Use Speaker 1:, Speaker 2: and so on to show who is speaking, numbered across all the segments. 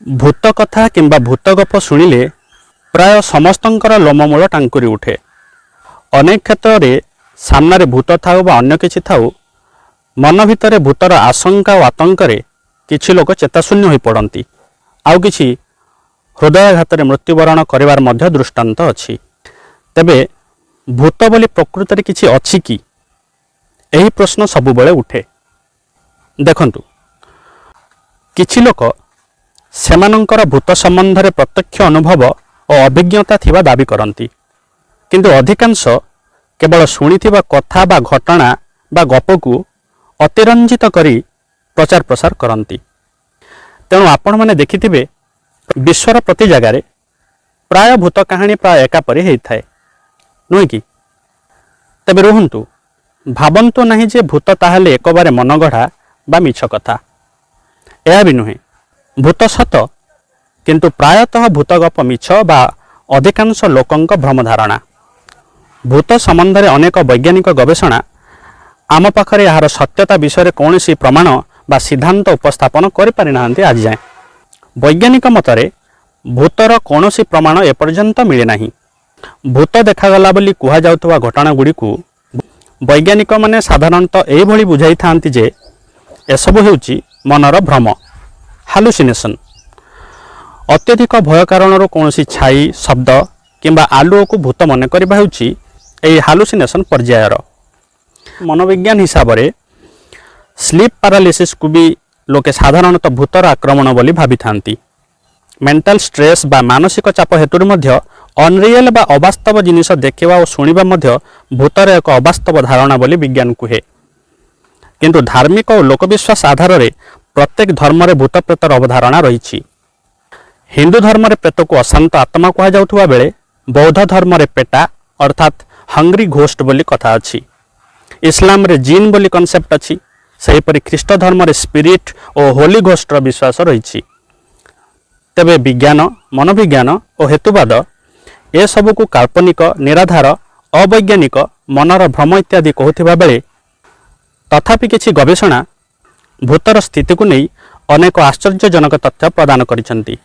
Speaker 1: भूत कथा किंबा भूत गप शुणिले प्राय समस्तंकर लोममूल टांकुरी उठे। अनेक क्षेत्र में सामने भूत थाउ बा अन्य किछि थाउ मन भितर भूतर आशंका और आतंक किछि लोक चेताशून्य हो पड़ती। आउ किछि हृदयघात मृत्युवरण करिवार मध्य दृष्टांत अछि। तेबे भूत बोली प्रकृत में किछि अछि कि एही प्रश्न सबुबले उठे। देखंतु किछि लोक सेमानंकर भूत संबंध में प्रत्यक्ष अनुभव और अभिज्ञता थिबा दाबी करती, किंतु अधिकांश केवल शुणिथिबा कथा बा घटना बा गप को अतिरंजित करी प्रचार प्रसार करती। तेणु आपण माने देखिथिबे विश्वर प्रति जगार प्राय भूत कहानी प्राय एकापरी होता है, नुहे कि? तेबे रुहंतु, भावंतु नहीं जे भूत ताहले एक बारे मनगढ़ा बा मिछ कथा। यह भी नुहे, भूत सत, किंतु प्रायतः भूत गप मिछ बा अधिकांश लोकंक भ्रम धारणा। भूत संबंध में अनेक वैज्ञानिक गवेषणा आम पाखरे यार सत्यता विषय कौन सी प्रमाण बा सिद्धांत उपस्थापन कर पारि नाहंती आज जाए। वैज्ञानिक मतरे भूतर कौन सी प्रमाण एपर्यंत मिले नहीं। भूत देखागला बोली कुहा जाउथवा घटना गुड़ी को वैज्ञानिक माने साधारणतः एभली बुझाई थांती जे एसबु हेउची मनर भ्रम, हालुसिनेशन। अत्यधिक भय कारण कौन छाई शब्द किंबा आलुओ को भूत मन करबा हेउची एही हालुसिनेशन पर्यायर। मनोविज्ञान हिसाब से स्लीप पैरालिसिस को भी लोके साधारणतः भूतर आक्रमण बोली भावी थांती। मेंटल स्ट्रेस बा मानसिक चाप हेतु मध्य अनरियल बा अवास्तव जिनिस देखिबा और शुणिबा मध्य भूतर एक अवास्तव धारणा बोली विज्ञान कहे। किंतु धार्मिक और लोकविश्वास आधार में प्रत्येक धर्म रे भूत प्रेतर अवधारणा रही। हिंदू धर्म रे प्रेत को अशांत आत्मा कहा जाउथुवा बेले बौद्ध धर्म रे पेटा अर्थात हंग्री घोस्ट बोली कथा अछि। इस्लाम रे जीन बोली कॉन्सेप्ट अछि। सेहीपरि ख्रीष्ट धर्म रे स्पिरिट और होली घोस्ट रो विश्वास रही। तेबे विज्ञान, मनोविज्ञान और हेतुवाद ए सबु को काल्पनिक, निराधार, अवैज्ञानिक, मनर भ्रम इत्यादि कहूथिबा बेले तथापि किछि गवेषणा भूतर स्थिति को नहीं अनेक आश्चर्यजनक तथ्य प्रदान करिसेंती।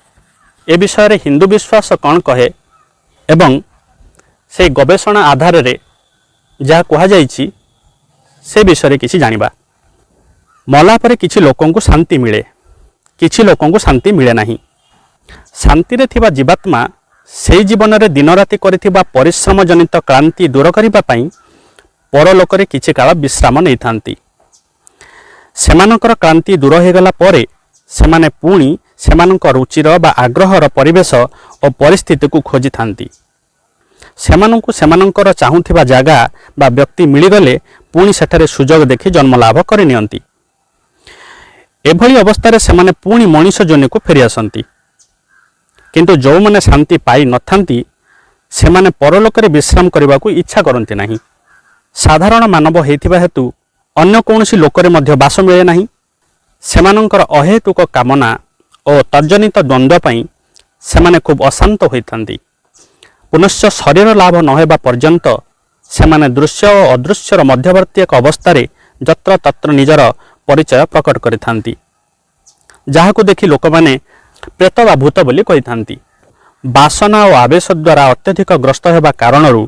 Speaker 1: ए विषय रे हिंदू विश्वास कौन कहे एवं से गवेषणा आधार रे जहाँ कहा जाइछि से विषय किछि जानिबा। मला परे किछि लोकों को शांति मिले, किछि लोकों को शांति मिले नहीं। शांति रे थिबा जीवात्मा से जीवन रे दिन राति करिथिबा परिश्रम जनित क्रांति दूर करिबा पई परलोक रे किछि काल विश्राम नै थांती। सेमानकर क्रांति दूर हो गला परे सेमाने पुणी सेमानक रुचिर बा आग्रहर परिवेश और परिस्थिति को खोजी थांती। सेमानंकु सेमानंकर चाहुथिबा जागा बा व्यक्ति मिलिगले पुणी सेठारे सुजोग देखि जन्म लाभ करि नियंती। एभली अवस्था रे सेमाने पुणी मनुष्य जोनि को फेरी आसंती। किंतु जो माने शांति पाई नथांती सेमाने परलोक रे विश्राम करबा को इच्छा करंती नहीं। साधारण मानव हेतिबा हेतु अन्य कौनसी लोकरे मध्य बास मिले नहीं। सेमानंकर अहेतुक कामना और तर्जनित द्वंद्व पई सेमाने खूब अशांत होइथांती। पुनश्च शरीर लाभ न हेबा पर्यंत सेमाने दृश्य और अदृश्यर मध्यवर्ती एक अवस्था रे जत्र तत्र निजर परिचय प्रकट करिथांती, जहाको देखि लोक माने प्रेत बा भूत बोली कहिथांती। वासना और आवेश द्वारा अत्यधिक ग्रस्त हेबा कारणरू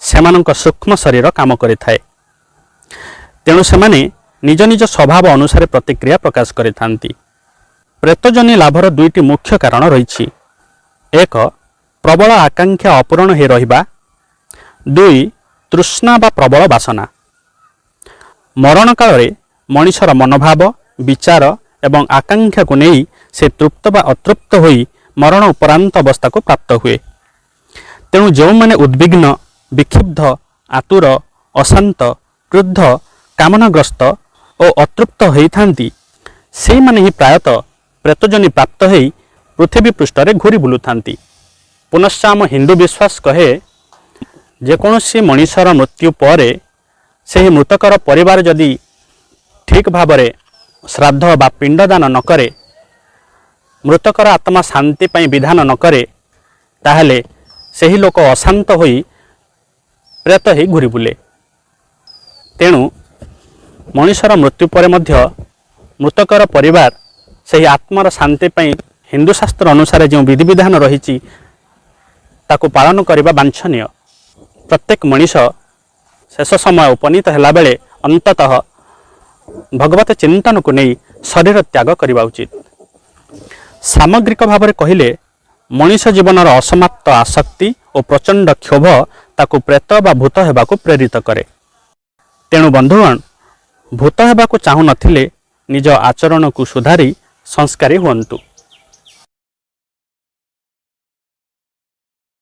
Speaker 1: सेमानंक सूक्ष्म शरीर काम करिथाए। तेणु सेमाने निज निज स्वभाव अनुसार प्रतिक्रिया प्रकाश करिथांती। प्रेतजनी लाभर दुईटी मुख्य कारण रही। एक, प्रबल आकांक्षा अपूर्ण हो रहिबा। दुई, तृष्णा बा प्रबल वासना। मरण काल रे मनुष्यर मनोभाव, विचार एवं आकांक्षा को नहीं से तृप्त बा अतृप्त होई मरण उपरांत अवस्था को प्राप्त हुए। तेणु जो माने उद्विग्न, विक्षिब्ध, आतुर, अशांत, क्रुद्ध, कामनाग्रस्त और अतृप्त होइथांती से माने ही प्रायतः प्रेतजनी प्राप्त होई पृथ्वी पृष्ठ रे घूरी बुलुथांती। पुनश्च आम हिंदू विश्वास कहे जेकोसी मनुष्यर मृत्यु पर से मृतकर परिवार जदि ठीक भाव में श्राद्ध बा पिंडदान न करे, मृतकर आत्मा शांति पाई विधान न करे, ताहले सही लोक अशांत होई प्रेत ही घूरी बुले। तेणु मनुष्यर मृत्यु पर मृतकर परिवार से आत्मार शांति पाई ହିନ୍ଦୁ ଶାସ୍ତ୍ର ଅନୁସାରେ ଯେଉଁ ବିଧିବିଧାନ ରହିଛି ତାକୁ ପାଳନ କରିବା ବାଞ୍ଛନୀୟ। ପ୍ରତ୍ୟେକ ମଣିଷ ଶେଷ ସମୟ ଉପନୀତ ହେଲା ବେଳେ ଅନ୍ତତଃ ଭଗବତ ଚିନ୍ତନକୁ ନେଇ ଶରୀର ତ୍ୟାଗ କରିବା ଉଚିତ। ସାମଗ୍ରିକ ଭାବରେ କହିଲେ ମଣିଷ ଜୀବନର ଅସମାପ୍ତ ଆସକ୍ତି ଓ ପ୍ରଚଣ୍ଡ କ୍ଷୋଭ ତାକୁ ପ୍ରେତ ବା ଭୂତ ହେବାକୁ ପ୍ରେରିତ କରେ। ତେଣୁ ବନ୍ଧୁଗଣ, ଭୂତ ହେବାକୁ ଚାହୁଁନଥିଲେ ନିଜ ଆଚରଣକୁ ସୁଧାରି ସଂସ୍କାରୀ ହୁଅନ୍ତୁ।